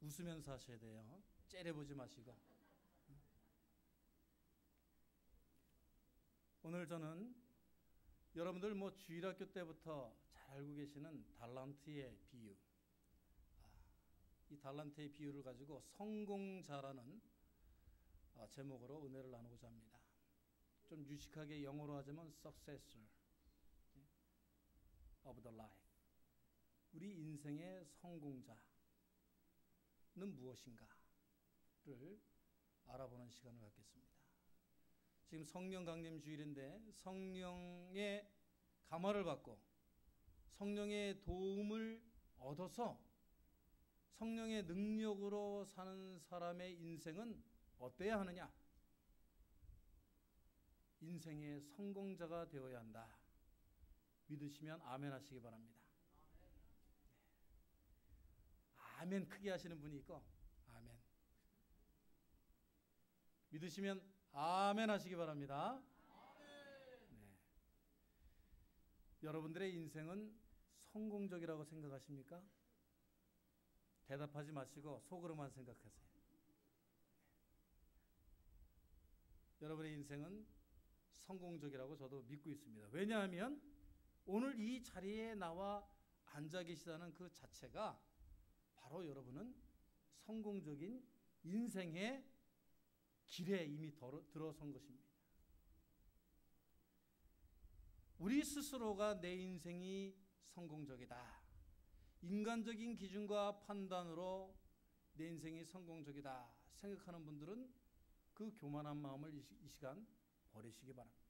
웃으면서 하셔야 돼요. 째려보지 마시고. 오늘 저는 여러분들 주일학교 때부터 잘 알고 계시는 달란트의 비유, 이 달란트의 비유를 가지고 성공자라는 제목으로 은혜를 나누고자 합니다. 좀 유식하게 영어로 하자면 successor of the life. 우리 인생의 성공자는 무엇인가를 알아보는 시간을 갖겠습니다. 지금 성령 강림 주일인데 성령의 감화를 받고 성령의 도움을 얻어서 성령의 능력으로 사는 사람의 인생은 어때야 하느냐? 인생의 성공자가 되어야 한다. 믿으시면 아멘 하시기 바랍니다. 아멘 크게 하시는 분이 있고, 아멘. 믿으시면 아멘 하시기 바랍니다. 네. 여러분들의 인생은 성공적이라고 생각하십니까? 대답하지 마시고 속으로만 생각하세요. 여러분의 인생은 성공적이라고 저도 믿고 있습니다. 왜냐하면 오늘 이 자리에 나와 앉아 계시다는 그 자체가 바로 여러분은 성공적인 인생의 길에 이미 들어선 것입니다. 우리 스스로가 내 인생이 성공적이다, 인간적인 기준과 판단으로 내 인생이 성공적이다 생각하는 분들은 그 교만한 마음을 이 시간 버리시기 바랍니다.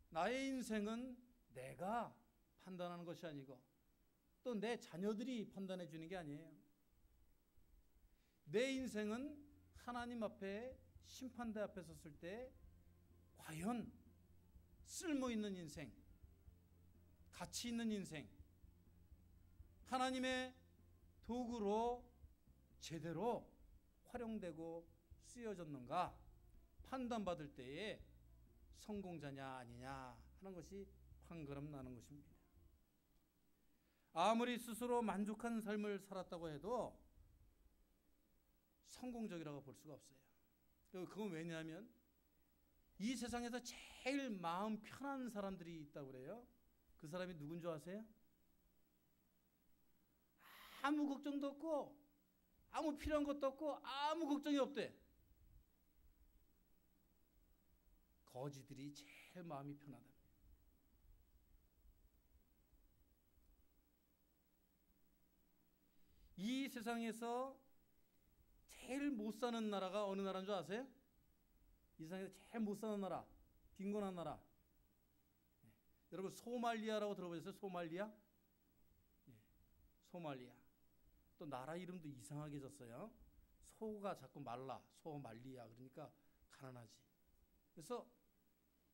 나의 인생은 내가 판단하는 것이 아니고 또 내 자녀들이 판단해 주는 게 아니에요. 내 인생은 하나님 앞에 심판대 앞에 섰을 때 과연 쓸모 있는 인생, 가치 있는 인생, 하나님의 도구로 제대로 활용되고 쓰여졌는가 판단받을 때에 성공자냐 아니냐 하는 것이 판가름 나는 것입니다. 아무리 스스로 만족한 삶을 살았다고 해도 성공적이라고 볼 수가 없어요. 그건 왜냐하면 이 세상에서 제일 마음 편한 사람들이 있다고 그래요. 그 사람이 누군 줄 아세요? 아무 걱정도 없고 아무 필요한 것도 없고 아무 걱정이 없대. 거지들이 제일 마음이 편하답니다. 이 세상에서 제일 못 사는 나라가 어느 나라인 줄 아세요? 이 세상에서 제일 못 사는 나라, 빈곤한 나라. 네. 여러분 소말리아라고 들어보셨어요? 소말리아? 네. 소말리아. 또 나라 이름도 이상하게 졌어요. 소가 자꾸 말라, 소말리아. 그러니까 가난하지. 그래서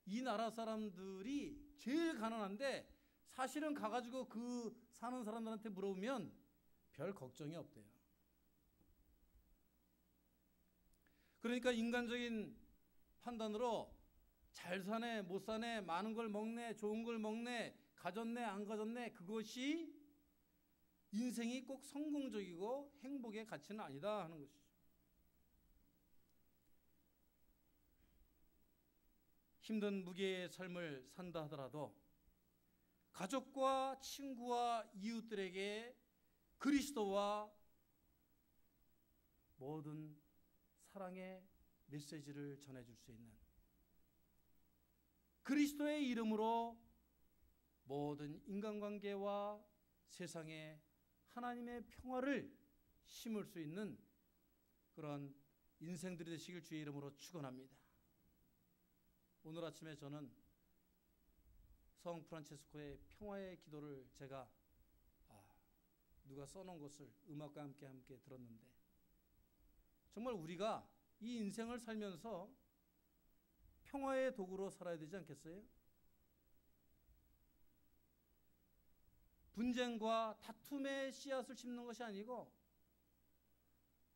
이 나라 사람들이 제일 가난한데 사실은 가가지고 그 사는 사람들한테 물어보면 별 걱정이 없대요. 그러니까 인간적인 판단으로 잘 사네, 못 사네, 많은 걸 먹네, 좋은 걸 먹네, 가졌네, 안 가졌네, 그것이 인생이 꼭 성공적이고 행복의 가치는 아니다 하는 것이죠. 힘든 무게의 삶을 산다 하더라도 가족과 친구와 이웃들에게 그리스도와 모든 사랑의 메시지를 전해줄 수 있는, 그리스도의 이름으로 모든 인간관계와 세상에 하나님의 평화를 심을 수 있는 그런 인생들이 되시길 주의 이름으로 축원합니다. 오늘 아침에 저는 성 프란체스코의 평화의 기도를 제가 누가 써놓은 것을 음악과 함께 들었는데 정말 우리가 이 인생을 살면서 평화의 도구로 살아야 되지 않겠어요? 분쟁과 다툼의 씨앗을 심는 것이 아니고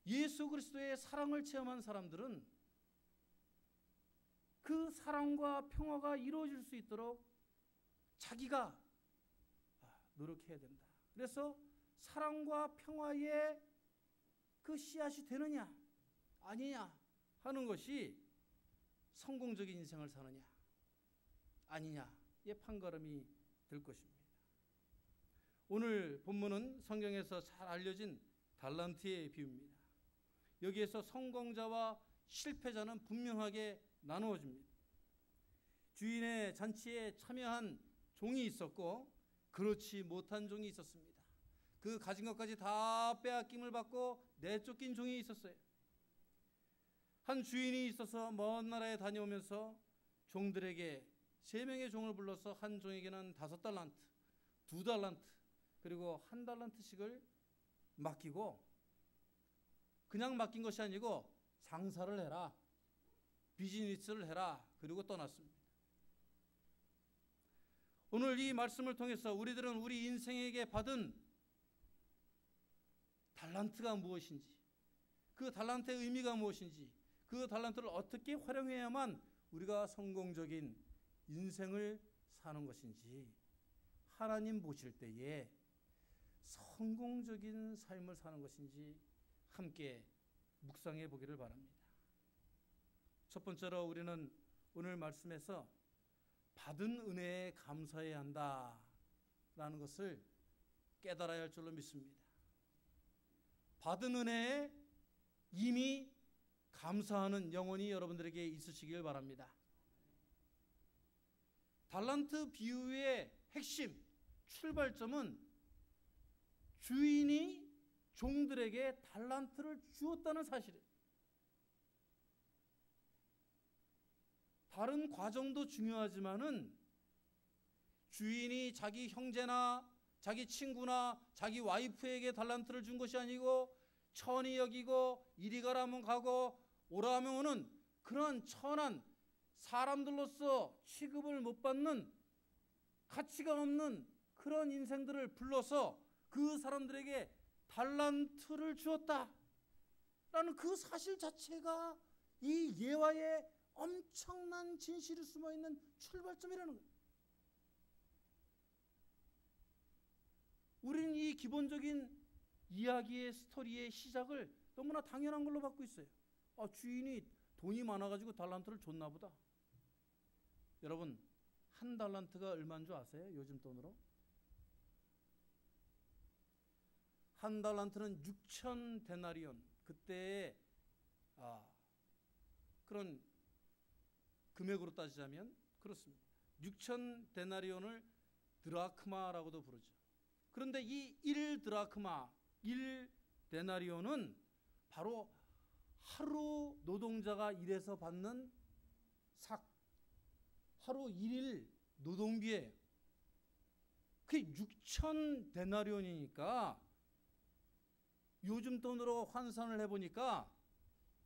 예수 그리스도의 사랑을 체험한 사람들은 그 사랑과 평화가 이루어질 수 있도록 자기가 노력해야 된다. 그래서 사랑과 평화의 그 씨앗이 되느냐 아니냐 하는 것이 성공적인 인생을 사느냐 아니냐의 판가름이 될 것입니다. 오늘 본문은 성경에서 잘 알려진 달란트의 비유입니다. 여기에서 성공자와 실패자는 분명하게 나누어집니다. 주인의 잔치에 참여한 종이 있었고 그렇지 못한 종이 있었습니다. 그 가진 것까지 다 빼앗김을 받고 내쫓긴 종이 있었어요. 한 주인이 있어서 먼 나라에 다녀오면서 종들에게 3명의 종을 불러서 한 종에게는 5달란트, 2달란트, 그리고 1달란트씩을 맡기고 그냥 맡긴 것이 아니고 장사를 해라, 비즈니스를 해라, 그리고 떠났습니다. 오늘 이 말씀을 통해서 우리들은 우리 인생에게 받은 달란트가 무엇인지, 그 달란트의 의미가 무엇인지, 그 달란트를 어떻게 활용해야만 우리가 성공적인 인생을 사는 것인지 하나님 보실 때에 성공적인 삶을 사는 것인지 함께 묵상해 보기를 바랍니다. 첫 번째로 우리는 오늘 말씀에서 받은 은혜에 감사해야 한다라는 것을 깨달아야 할 줄로 믿습니다. 받은 은혜에 이미 감사하는 영혼이 여러분들에게 있으시길 바랍니다. 달란트 비유의 핵심, 출발점은 주인이 종들에게 달란트를 주었다는 사실이에요. 다른 과정도 중요하지만은 주인이 자기 형제나 자기 친구나 자기 와이프에게 달란트를 준 것이 아니고 천히 여기고 이리 가라 하면 가고 오라 하면 오는 그런 천한 사람들로서 취급을 못 받는 가치가 없는 그런 인생들을 불러서 그 사람들에게 달란트를 주었다라는 그 사실 자체가 이 예화에 엄청난 진실이 숨어있는 출발점이라는 거예요. 우리는 이 기본적인 이야기의 스토리의 시작을 너무나 당연한 걸로 받고 있어요. 주인이 돈이 많아가지고 달란트를 줬나 보다. 여러분, 1달란트가 얼마인 줄 아세요? 요즘 돈으로? 1달란트는 6,000데나리온. 그때의 그런 금액으로 따지자면 그렇습니다. 6,000데나리온을 드라크마라고도 부르죠. 그런데 이 1드라크마, 1데나리온은 바로 하루 노동자가 일해서 받는 하루 1일 노동비에 그게 6,000데나리온이니까 요즘 돈으로 환산을 해보니까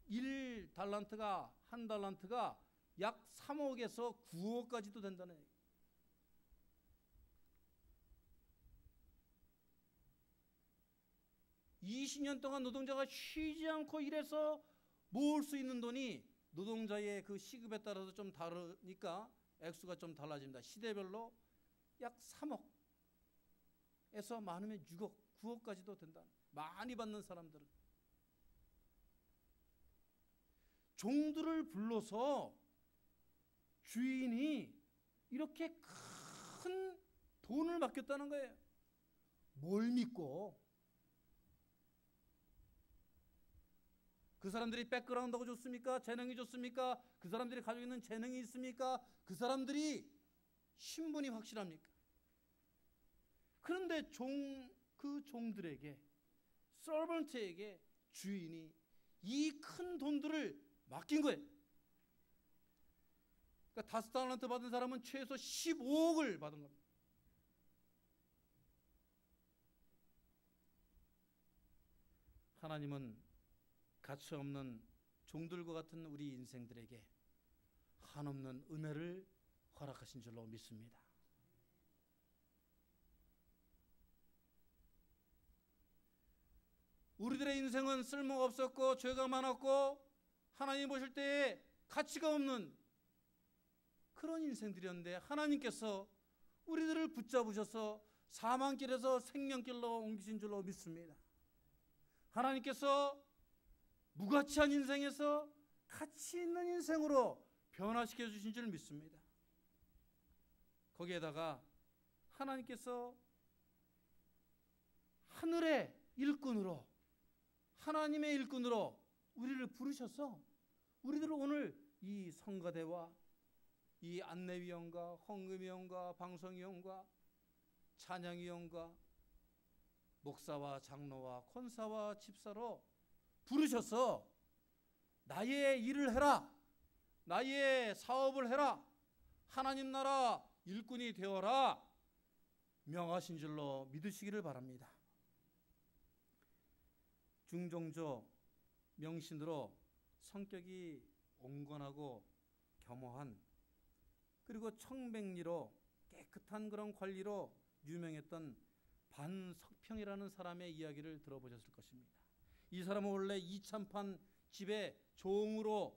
1달란트가 1달란트가 약 3억에서 9억까지도 된다는 얘기예요. (20년) 동안 노동자가 쉬지 않고 일해서 모을 수 있는 돈이 노동자의 그 시급에 따라서 좀 다르니까 액수가 좀 달라집니다. 시대별로 약 3억에서 많으면 6억, 9억까지도 된다. 많이 받는 사람들은. 종들을 불러서 주인이 이렇게 큰 돈을 맡겼다는 거예요. 뭘 믿고? 그 사람들이 백그라운드가 좋습니까? 재능이 좋습니까? 그 사람들이 가지고 있는 재능이 있습니까? 그 사람들이 신분이 확실합니까? 그런데 그 종들에게, 서번트에게 주인이 이 큰 돈들을 맡긴 거예요. 그러니까 5달란트 받은 사람은 최소 15억을 받은 겁니다. 하나님은 가치 없는 종들과 같은 우리 인생들에게 한없는 은혜를 허락하신 줄로 믿습니다. 우리들의 인생은 쓸모가 없었고 죄가 많았고 하나님 보실 때에 가치가 없는 그런 인생들이었는데 하나님께서 우리들을 붙잡으셔서 사망길에서 생명길로 옮기신 줄로 믿습니다. 하나님께서 무가치한 인생에서 가치 있는 인생으로 변화시켜 주신 줄 믿습니다. 거기에다가 하나님께서 하늘의 일꾼으로, 하나님의 일꾼으로 우리를 부르셔서 우리들을 오늘 이 성가대와 이 안내위원과 헌금위원과 방송위원과 찬양위원과 목사와 장로와 권사와 집사로 부르셔서 나의 일을 해라, 나의 사업을 해라, 하나님 나라 일꾼이 되어라 명하신 줄로 믿으시기를 바랍니다. 중종조 명신으로 성격이 온건하고 겸허한, 그리고 청백리로 깨끗한 그런 관리로 유명했던 반석평이라는 사람의 이야기를 들어보셨을 것입니다. 이 사람은 원래 이참판 집의 종으로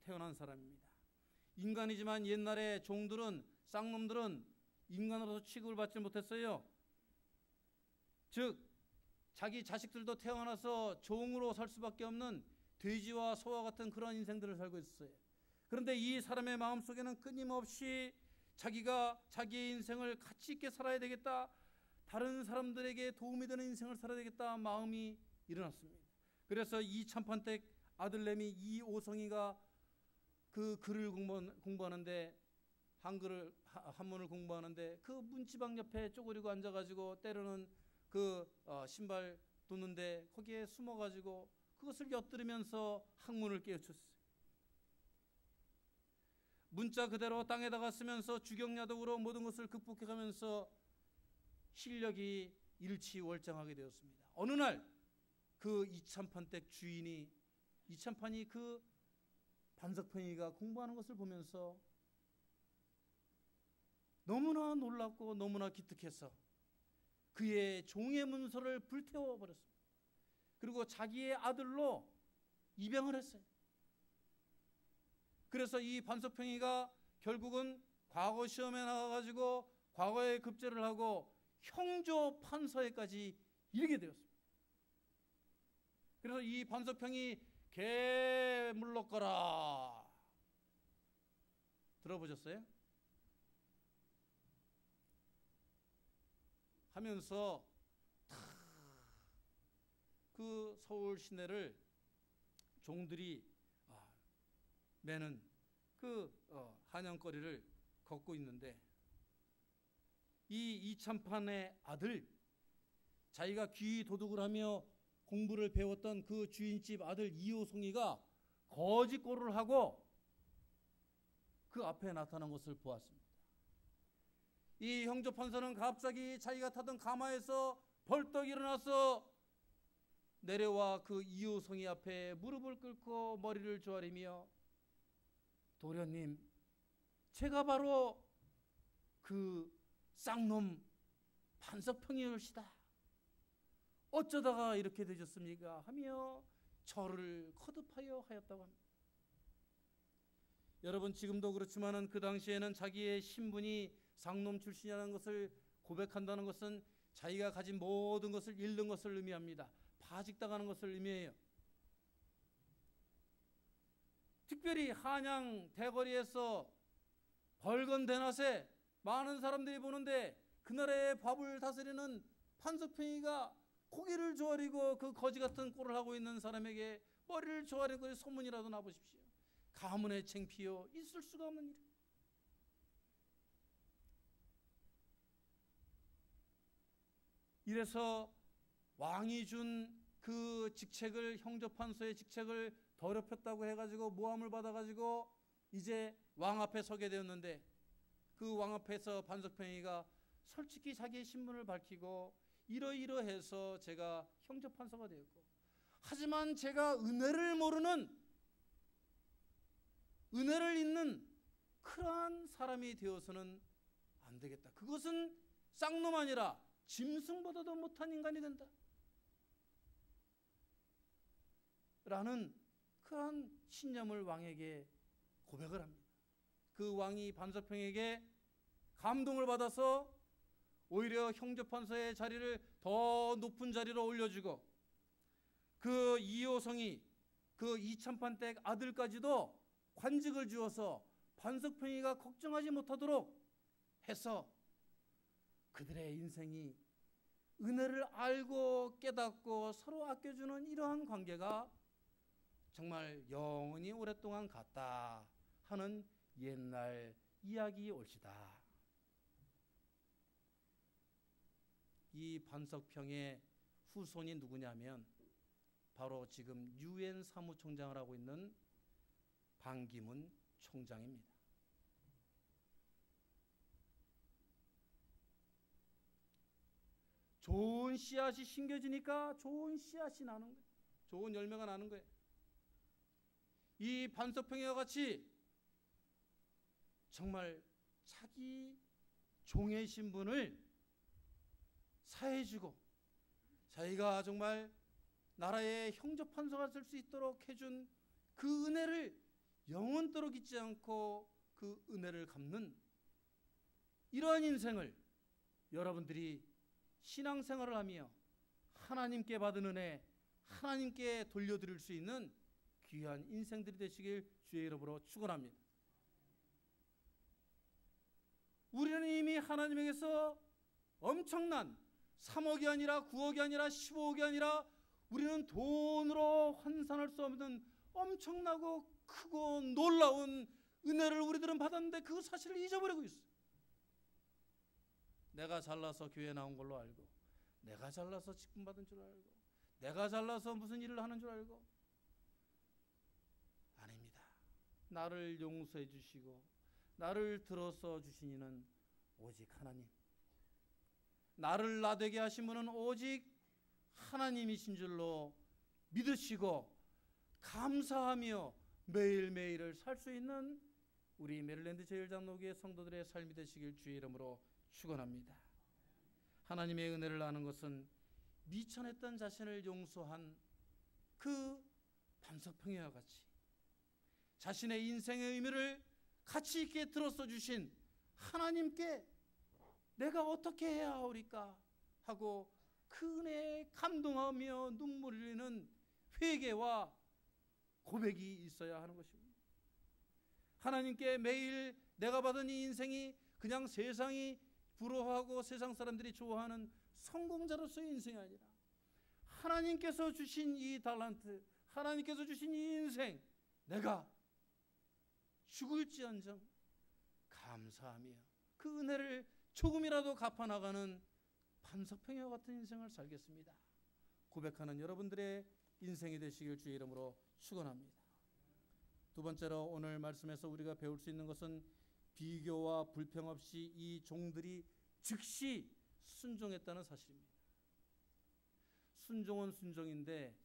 태어난 사람입니다. 인간이지만 옛날에 종들은, 쌍놈들은 인간으로서 취급을 받지 못했어요. 즉 자기 자식들도 태어나서 종으로 살 수밖에 없는 돼지와 소와 같은 그런 인생들을 살고 있었어요. 그런데 이 사람의 마음속에는 끊임없이 자기가 자기의 인생을 가치 있게 살아야 되겠다, 다른 사람들에게 도움이 되는 인생을 살아야 되겠다 마음이 일어났습니다. 그래서 이 참판댁 아들내미 이오성이가 그 글을 공부하는데, 한문을 공부하는데 그 문지방 옆에 쪼그리고 앉아가지고 때로는 그 신발 돋는데 거기에 숨어가지고 그것을 엿들으면서 학문을 깨우쳤어요. 문자 그대로 땅에다가 쓰면서 주경야독으로 모든 것을 극복해가면서 실력이 일치월장하게 되었습니다. 어느 날 그 이참판댁 주인이, 이참판이 그 반석평이가 공부하는 것을 보면서 너무나 놀랍고 너무나 기특해서 그의 종의 문서를 불태워버렸습니다. 그리고 자기의 아들로 입양을 했어요. 그래서 이 반석평이가 결국은 과거 시험에 나가가지고 과거에 급제를 하고 형조 판서에까지 이르게 되었습니다. 그래서 이 반석평이 개 물러거라 들어보셨어요? 하면서 그 서울 시내를 종들이 매는 그 한양거리를 걷고 있는데, 이 이참판의 아들, 자기가 귀 도둑을 하며 공부를 배웠던 그 주인집 아들 이호송이가 거짓골을 하고 그 앞에 나타난 것을 보았습니다. 이 형조판서는 갑자기 자기가 타던 가마에서 벌떡 일어나서 내려와 그 이호송이 앞에 무릎을 꿇고 머리를 조아리며, 도련님, 제가 바로 그 쌍놈 반석평이올시다. 어쩌다가 이렇게 되셨습니까? 하며 저를 거듭하여 하였다고 합니다. 여러분, 지금도 그렇지만은 그 당시에는 자기의 신분이 쌍놈 출신이라는 것을 고백한다는 것은 자기가 가진 모든 것을 잃는 것을 의미합니다. 파직당하는 것을 의미해요. 특별히 한양 대거리에서 벌건 대낮에 많은 사람들이 보는데 그 나라의 밥을 다스리는 반석평이가 고개를 조아리고 그 거지 같은 꼴을 하고 있는 사람에게 머리를 조아리고 소문이라도 나보십시오. 가문의 창피요, 있을 수가 없는 일. 이래서 왕이 준 그 직책을, 형조판서의 직책을 더럽혔다고 해가지고 모함을 받아가지고 이제 왕 앞에 서게 되었는데, 그 왕 앞에서 반석평이가 솔직히 자기의 신분을 밝히고 이러이러해서 제가 형조판서가 되었고, 하지만 제가 은혜를 모르는, 은혜를 잊는 그러한 사람이 되어서는 안 되겠다. 그것은 쌍놈 아니라 짐승보다도 못한 인간이 된다 라는 그러한 신념을 왕에게 고백을 합니다. 그 왕이 반석평에게 감동을 받아서 오히려 형제판서의 자리를 더 높은 자리로 올려주고 그 이효성이 그 이찬판 댁 아들까지도 관직을 주어서 반석평이가 걱정하지 못하도록 해서 그들의 인생이 은혜를 알고 깨닫고 서로 아껴주는 이러한 관계가 정말 영원히 오랫동안 갔다 하는 옛날 이야기 올시다. 이 반석평의 후손이 누구냐면 바로 지금 유엔 사무총장을 하고 있는 반기문 총장입니다. 좋은 씨앗이 심겨지니까 좋은 씨앗이 나는 거예요. 좋은 열매가 나는 거예요. 이 반석평이와 같이 정말 자기 종의 신분을 사해주고 자기가 정말 나라의 형제판서가 될 수 있도록 해준 그 은혜를 영원토록 잊지 않고 그 은혜를 갚는 이러한 인생을 여러분들이 신앙생활을 하며 하나님께 받은 은혜 하나님께 돌려드릴 수 있는 귀한 인생들이 되시길 주의 이름으로 축원합니다. 우리는 이미 하나님에게서 엄청난 3억이 아니라 9억이 아니라 15억이 아니라 우리는 돈으로 환산할 수 없는 엄청나고 크고 놀라운 은혜를 우리들은 받았는데 그 사실을 잊어버리고 있어요. 내가 잘나서 교회 나온 걸로 알고 내가 잘나서 직분 받은 줄 알고 내가 잘나서 무슨 일을 하는 줄 알고 아닙니다. 나를 용서해 주시고 나를 들어서 주신 이는 오직 하나님, 나를 나되게 하신 분은 오직 하나님이신 줄로 믿으시고 감사하며 매일매일을 살 수 있는 우리 메릴랜드 제일장로교회 성도들의 삶이 되시길 주의 이름으로 축원합니다. 하나님의 은혜를 아는 것은 미천했던 자신을 용서한 그 반석평이와 같이 자신의 인생의 의미를 가치 있게 들어서 주신 하나님께 내가 어떻게 해야 하오리까 하고 그 은혜에 감동하며 눈물 흘리는 회개와 고백이 있어야 하는 것입니다. 하나님께 매일 내가 받은 이 인생이 그냥 세상이 부러워하고 세상 사람들이 좋아하는 성공자로서의 인생이 아니라 하나님께서 주신 이 달란트, 하나님께서 주신 이 인생, 내가 죽을지언정 감사하며 그 은혜를 조금이라도 갚아나가는 반석평이와 같은 인생을 살겠습니다. 고백하는 여러분들의 인생이 되시길 주의 이름으로 축원합니다. 두 번째로 오늘 말씀에서 우리가 배울 수 있는 것은 비교와 불평 없이 이 종들이 즉시 순종했다는 사실입니다. 순종은 순종인데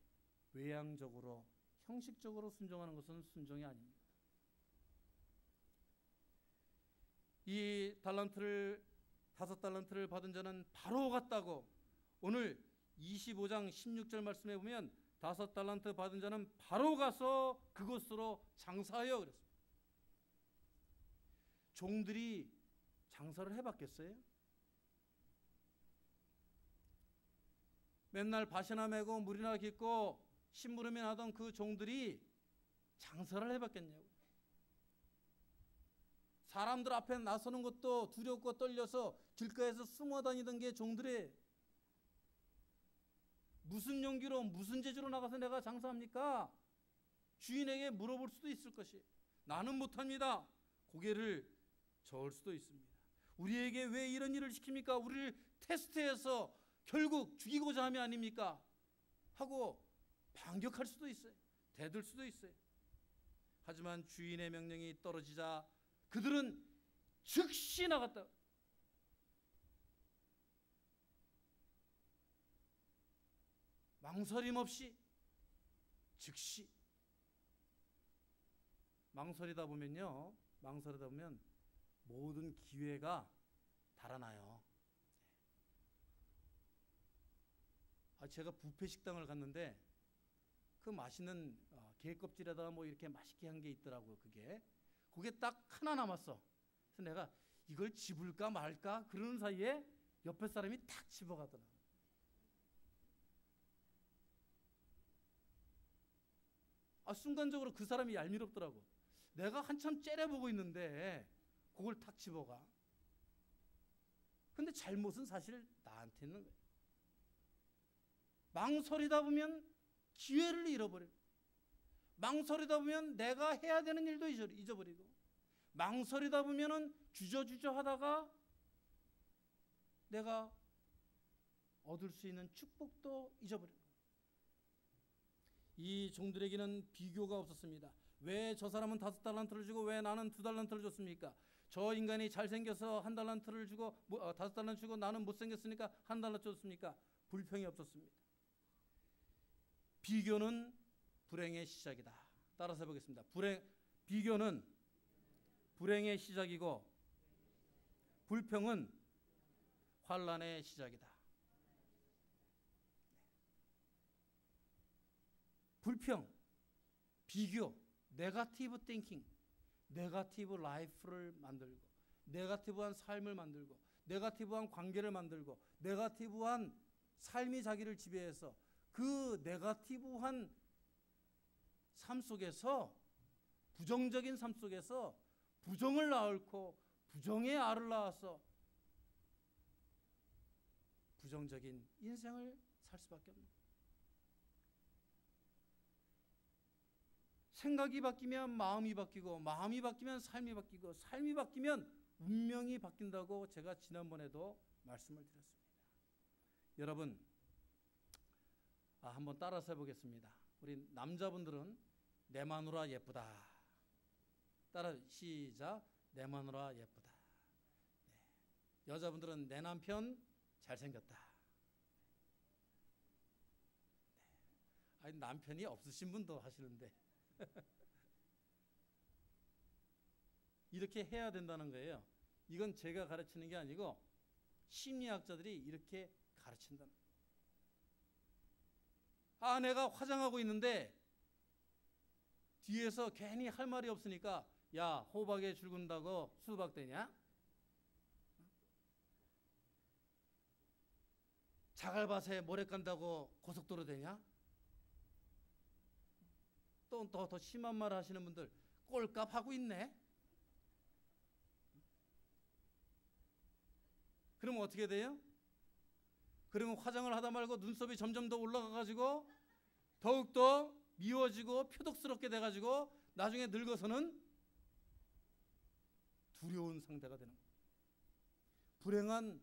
외향적으로 형식적으로 순종하는 것은 순종이 아닙니다. 이 다섯 달란트를 받은 자는 바로 갔다고 오늘 25장 16절 말씀에 보면 5달란트 받은 자는 바로 가서 그곳으로 장사하여 그랬습니다. 종들이 장사를 해봤겠어요? 맨날 밭이나 메고 물이나 깃고 심부름이 하던 그 종들이 장사를 해봤겠냐고. 사람들 앞에 나서는 것도 두렵고 떨려서 길가에서 숨어 다니던 게 종들의 무슨 용기로 무슨 재주로 나가서 내가 장사합니까? 주인에게 물어볼 수도 있을 것이 나는 못합니다. 고개를 저을 수도 있습니다. 우리에게 왜 이런 일을 시킵니까? 우리를 테스트해서 결국 죽이고자 함이 아닙니까? 하고 반격할 수도 있어요. 대들 수도 있어요. 하지만 주인의 명령이 떨어지자 그들은 즉시 나갔다. 망설임 없이 즉시. 망설이다 보면 모든 기회가 달아나요. 제가 뷔페 식당을 갔는데 그 맛있는 게 껍질에다가 뭐 이렇게 맛있게 한 게 있더라고요. 그게 딱 하나 남았어. 그래서 내가 이걸 집을까 말까 그러는 사이에 옆에 사람이 탁 집어가더라. 순간적으로 그 사람이 얄미롭더라고. 내가 한참 째려보고 있는데 그걸 탁 집어가. 근데 잘못은 사실 나한테 있는 거예요. 망설이다 보면 기회를 잃어버려요. 망설이다 보면 내가 해야 되는 일도 잊어버리고, 망설이다 보면은 주저주저 하다가 내가 얻을 수 있는 축복도 잊어버려요. 이 종들에게는 비교가 없었습니다. 왜 저 사람은 5달란트를 주고 왜 나는 2달란트를 줬습니까? 저 인간이 잘생겨서 1달란트를 주고 5달란트 주고 나는 못생겼으니까 1달란트 줬습니까? 불평이 없었습니다. 비교는 불행의 시작이다. 따라서 해보겠습니다. 비교는 불행의 시작이고 불평은 환난의 시작이다. 불평, 비교, 네거티브 띵킹, 네거티브 라이프를 만들고, 네거티브한 삶을 만들고, 네거티브한 관계를 만들고, 네거티브한 삶이 자기를 지배해서 그 네거티브한 삶 속에서, 부정적인 삶 속에서 부정을 낳고 부정의 알을 낳아서 부정적인 인생을 살 수밖에 없는 거예요. 생각이 바뀌면 마음이 바뀌고, 마음이 바뀌면 삶이 바뀌고, 삶이 바뀌면 운명이 바뀐다고 제가 지난번에도 말씀을 드렸습니다. 여러분, 한번 따라서 해보겠습니다. 우리 남자분들은 내 마누라 예쁘다. 따라 시작. 내 마누라 예쁘다. 네. 여자분들은 내 남편 잘생겼다. 네. 아니, 남편이 없으신 분도 하시는데 이렇게 해야 된다는 거예요. 이건 제가 가르치는 게 아니고 심리학자들이 이렇게 가르친다는 거예요. 내가 화장하고 있는데 뒤에서 괜히 할 말이 없으니까 야, 호박에 줄 긋는다고 수박 되냐? 자갈밭에 모래 깐다고 고속도로 되냐? 또 더 심한 말 하시는 분들 꼴값 하고 있네. 그러면 어떻게 돼요? 그러면 화장을 하다 말고 눈썹이 점점 더 올라가가지고 더욱더 미워지고 표독스럽게 돼가지고 나중에 늙어서는 두려운 상태가 되는 거예요. 불행한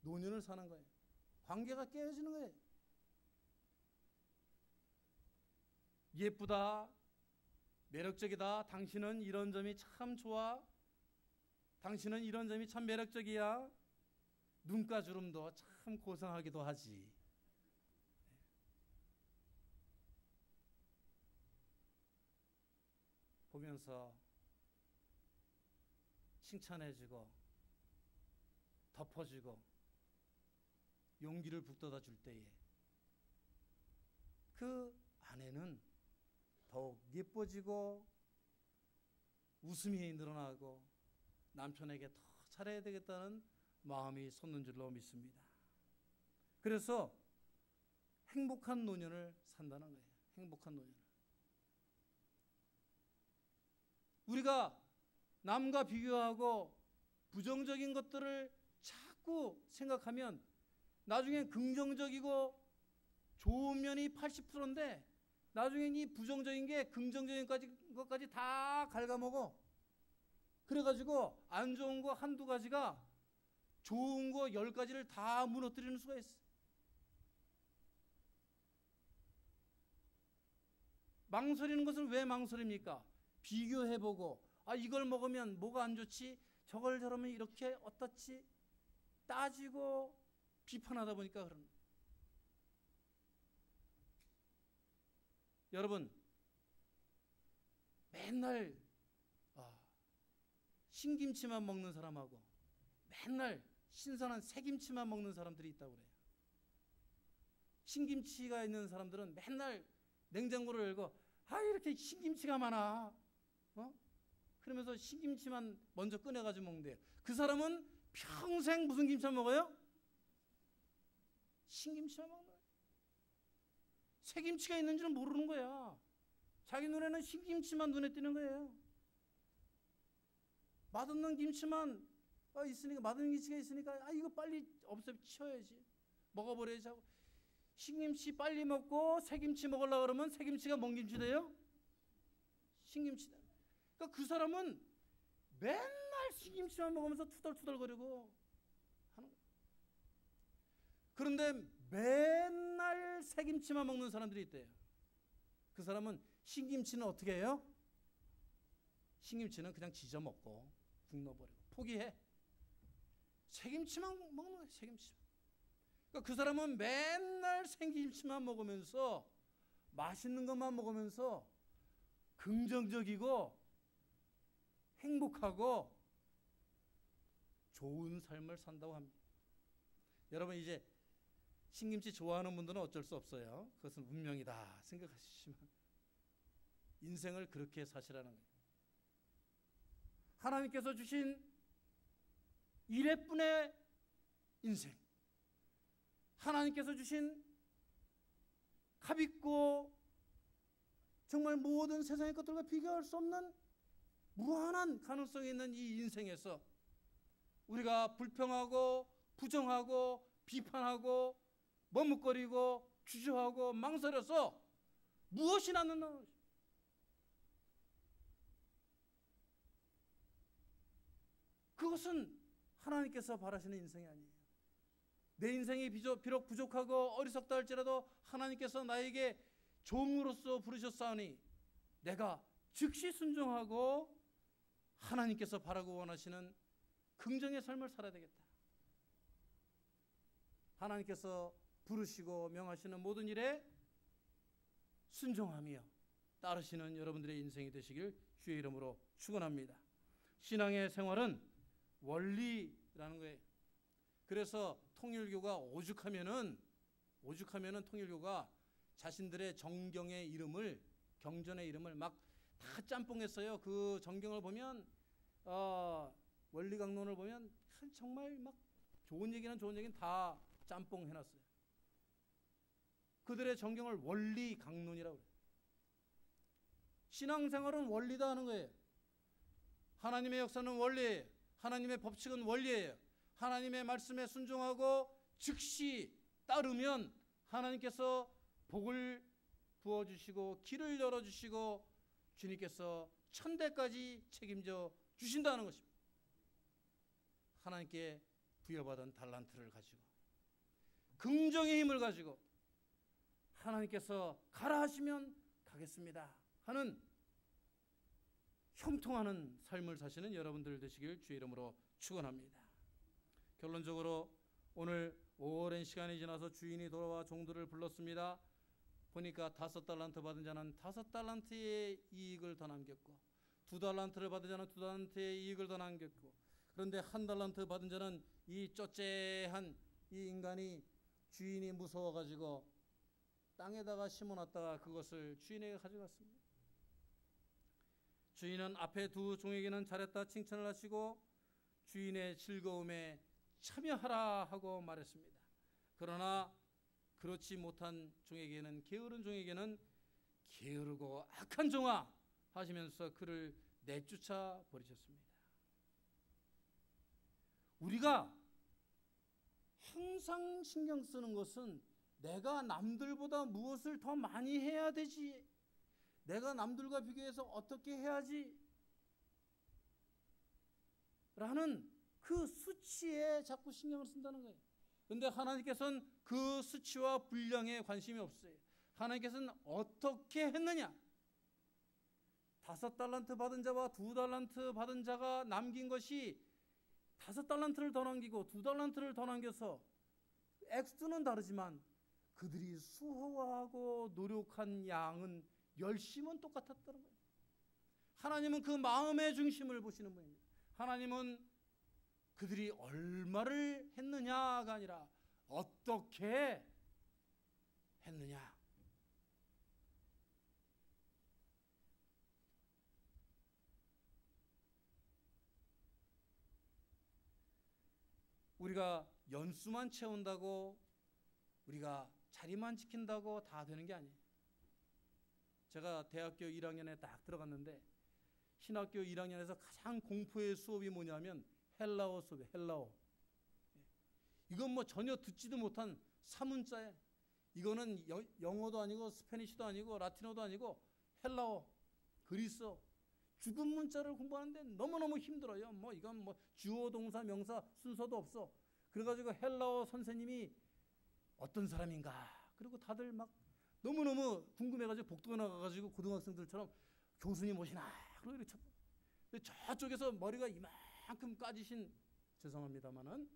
노년을 사는 거예요. 관계가 깨어지는 거예요. 예쁘다, 매력적이다, 당신은 이런 점이 참 좋아, 당신은 이런 점이 참 매력적이야, 눈가주름도 참 고상하기도 하지. 보면서 칭찬해주고 덮어주고 용기를 북돋아 줄 때에 그 아내는 더욱 예뻐지고 웃음이 늘어나고 남편에게 더 잘해야 되겠다는 마음이 솟는 줄로 믿습니다. 그래서 행복한 노년을 산다는 거예요. 행복한 노년을. 우리가 남과 비교하고 부정적인 것들을 자꾸 생각하면 나중에 긍정적이고 좋은 면이 80%인데 나중에 이 부정적인 게 긍정적인 것까지 다 갉아먹어. 그래가지고 안 좋은 거 한두 가지가 좋은 거 10가지를 다 무너뜨리는 수가 있어. 망설이는 것은 왜 망설입니까? 비교해보고 이걸 먹으면 뭐가 안 좋지? 저걸 저러면 이렇게 어떻지? 따지고 비판하다 보니까 그런 거예요. 여러분, 맨날 신김치만 먹는 사람하고 맨날 신선한 새김치만 먹는 사람들이 있다고 그래요. 신김치가 있는 사람들은 맨날 냉장고를 열고 이렇게 신김치가 많아. 그러면서 신김치만 먼저 꺼내가지고 먹는데요. 그 사람은 평생 무슨 김치만 먹어요? 신김치만 먹는 거야. 새김치가 있는 줄 모르는 거야. 자기 눈에는 신김치만 눈에 띄는 거예요. 맛없는 김치만 있으니까, 맛없는 김치가 있으니까 이거 빨리 치워야지, 먹어버려야지 하고, 신김치 빨리 먹고 새김치 먹으려고 그러면 새김치가 뭔 김치 돼요? 신김치다. 그러니까 그 사람은 맨날 신김치만 먹으면서 투덜투덜거리고 하는 거예요. 그런데 맨날 새김치만 먹는 사람들이 있대요. 그 사람은 신김치는 어떻게 해요? 신김치는 그냥 지져 먹고 국 넣어버리고 포기해. 새김치만 먹는 거예요. 새김치. 그러니까 그 사람은 맨날 생김치만 먹으면서, 맛있는 것만 먹으면서 긍정적이고 행복하고 좋은 삶을 산다고 합니다. 여러분, 이제 신김치 좋아하는 분들은 어쩔 수 없어요. 그것은 운명이다 생각하시지만 인생을 그렇게 사시라는 거예요. 하나님께서 주신 1회뿐의 인생, 하나님께서 주신 값있고 정말 모든 세상의 것들과 비교할 수 없는 무한한 가능성이 있는 이 인생에서 우리가 불평하고 부정하고 비판하고 머뭇거리고 주저하고 망설여서 무엇이 낫는가? 그것은 하나님께서 바라시는 인생이 아니에요. 내 인생이 비록 부족하고 어리석다 할지라도 하나님께서 나에게 종으로서 부르셨사오니 내가 즉시 순종하고 하나님께서 바라고 원하시는 긍정의 삶을 살아야 되겠다. 하나님께서 부르시고 명하시는 모든 일에 순종하며 따르시는 여러분들의 인생이 되시길 주의 이름으로 축원합니다. 신앙의 생활은 원리라는 거예요. 그래서 통일교가 오죽하면은 통일교가 자신들의 정경의 이름을, 경전의 이름을 막 다 짬뽕했어요. 그 정경을 보면 원리강론을 보면 정말 막 좋은 얘기는 다 짬뽕해놨어요. 그들의 정경을 원리강론이라고 그래요. 신앙생활은 원리다 하는 거예요. 하나님의 역사는 원리예요. 하나님의 법칙은 원리예요. 하나님의 말씀에 순종하고 즉시 따르면 하나님께서 복을 부어주시고 길을 열어주시고 주님께서 천대까지 책임져 주신다는 것입니다. 하나님께 부여받은 달란트를 가지고 긍정의 힘을 가지고 하나님께서 가라 하시면 가겠습니다 하는 형통하는 삶을 사시는 여러분들 되시길 주의 이름으로 축원합니다. 결론적으로 오늘 오랜 시간이 지나서 주인이 돌아와 종들을 불렀습니다. 보니까 5달란트 받은 자는 5달란트의 이익을 더 남겼고 2달란트를 받은 자는 2달란트의 이익을 더 남겼고, 그런데 1달란트 받은 자는 이 쩌째한 이 인간이 주인이 무서워가지고 땅에다가 심어놨다가 그것을 주인에게 가져갔습니다. 주인은 앞에 두 종에게는 잘했다 칭찬을 하시고 주인의 즐거움에 참여하라 하고 말했습니다. 그러나 그렇지 못한 종에게는, 게으른 종에게는 게으르고 악한 종아 하시면서 그를 내쫓아 버리셨습니다. 우리가 항상 신경 쓰는 것은 내가 남들보다 무엇을 더 많이 해야 되지, 내가 남들과 비교해서 어떻게 해야지 라는 그 수치에 자꾸 신경을 쓴다는 거예요. 그런데 하나님께서는 그 수치와 분량에 관심이 없어요. 하나님께서는 어떻게 했느냐, 5달란트 받은 자와 2달란트 받은 자가 남긴 것이 5달란트를 더 남기고 2달란트를 더 남겨서 액수는 다르지만 그들이 수고하고 노력한 양은 열심은 똑같았다는 거예요. 하나님은 그 마음의 중심을 보시는 분입니다. 하나님은 그들이 얼마를 했느냐가 아니라 어떻게 했느냐. 우리가 연수만 채운다고 우리가 자리만 지킨다고 다 되는 게 아니에요. 제가 대학교 1학년에 딱 들어갔는데 신학교 1학년에서 가장 공포의 수업이 뭐냐면 헬라어 수업이에요. 헬라어. 이건 뭐 전혀 듣지도 못한 사문자에, 이거는 영어도 아니고 스페니쉬도 아니고 라틴어도 아니고 헬라어, 그리스어, 죽은 문자를 공부하는데 너무너무 힘들어요. 뭐 이건 뭐 주어 동사 명사 순서도 없어. 그래가지고 헬라어 선생님이 어떤 사람인가, 그리고 다들 막 너무너무 궁금해가지고 복도에 나가가지고 고등학생들처럼 교수님 오시나 그러고 이렇게 쳐. 저쪽에서 머리가 이만큼 까지신, 죄송합니다마는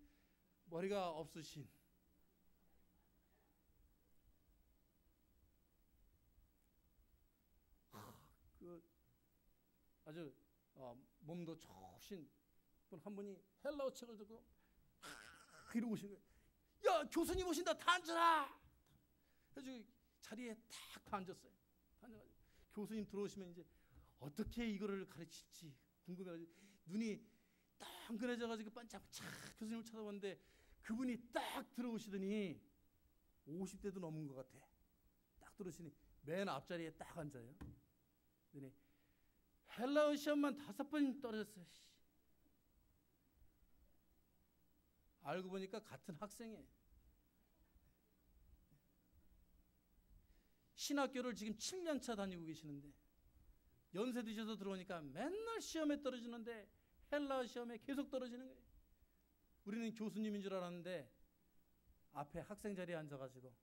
머리가 없으신 그 아주 몸도 좋으신 분 한 분이 헬라어 책을 들고 이러고 오신 거예요. 야, 교수님 오신다, 다 앉아라. 그래서 자리에 딱 앉았어요. 앉아가지고 교수님 들어오시면 이제 어떻게 이거를 가르칠지 궁금해가지고 눈이 땅그래져가지고 반짝반짝 교수님을 쳐다봤는데 그분이 딱 들어오시더니 50대도 넘은 것 같아. 딱 들어오시니 맨 앞자리에 딱 앉아요. 그러더니 헬라어 시험만 5번 떨어졌어요. 알고 보니까 같은 학생이에요. 신학교를 지금 7년차 다니고 계시는데 연세 드셔서 들어오니까 맨날 시험에 떨어지는데 헬라어 시험에 계속 떨어지는 거예요. 우리는 교수님인 줄 알았는데 앞에 학생 자리에 앉아가지고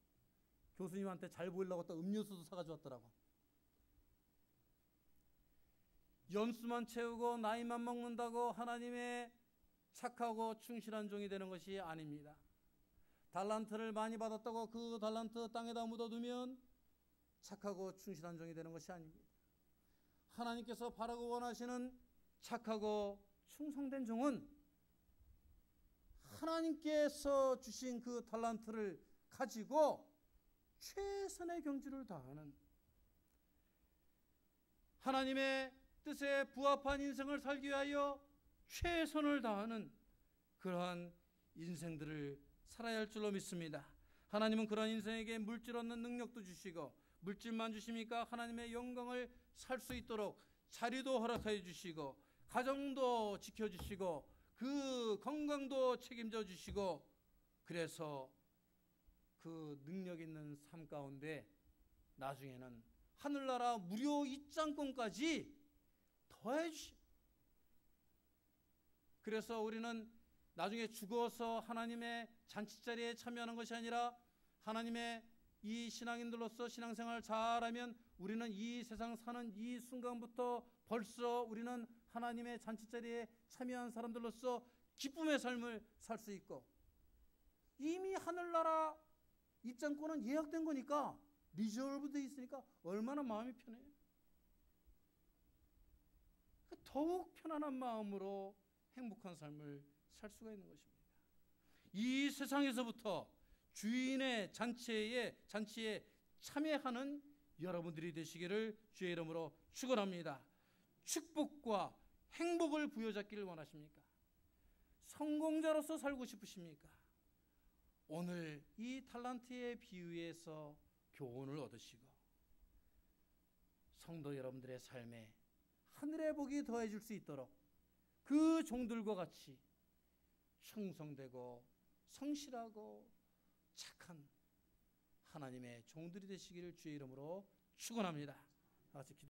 교수님한테 잘 보이려고 또 음료수도 사가지고 왔더라고. 연수만 채우고 나이만 먹는다고 하나님의 착하고 충실한 종이 되는 것이 아닙니다. 달란트를 많이 받았다고 그 달란트 땅에다 묻어두면 착하고 충실한 종이 되는 것이 아닙니다. 하나님께서 바라고 원하시는 착하고 충성된 종은 하나님께서 주신 그 달란트를 가지고 최선의 경주를 다하는, 하나님의 뜻에 부합한 인생을 살기 위하여 최선을 다하는 그러한 인생들을 살아야 할 줄로 믿습니다. 하나님은 그러한 인생에게 물질 얻는 능력도 주시고, 물질만 주십니까? 하나님의 영광을 살 수 있도록 자리도 허락하여 주시고, 가정도 지켜주시고, 그 건강도 책임져 주시고, 그래서 그 능력 있는 삶 가운데 나중에는 하늘나라 무료 입장권까지 더해 주십니다. 그래서 우리는 나중에 죽어서 하나님의 잔치자리에 참여하는 것이 아니라 하나님의 이 신앙인들로서 신앙생활을 잘하면 우리는 이 세상 사는 이 순간부터 벌써 우리는 하나님의 잔치자리에 참여한 사람들로서 기쁨의 삶을 살 수 있고, 이미 하늘나라 입장권은 예약된 거니까, 리저브 돼 있으니까 얼마나 마음이 편해요. 더욱 편안한 마음으로 행복한 삶을 살 수가 있는 것입니다. 이 세상에서부터 주인의 잔치에 참여하는 여러분들이 되시기를 주의 이름으로 축원합니다. 축복과 행복을 부여잡기를 원하십니까? 성공자로서 살고 싶으십니까? 오늘 이 달란트의 비유에서 교훈을 얻으시고 성도 여러분들의 삶에 하늘의 복이 더해질 수 있도록 그 종들과 같이 충성되고 성실하고 착한 하나님의 종들이 되시기를 주의 이름으로 축원합니다. 같이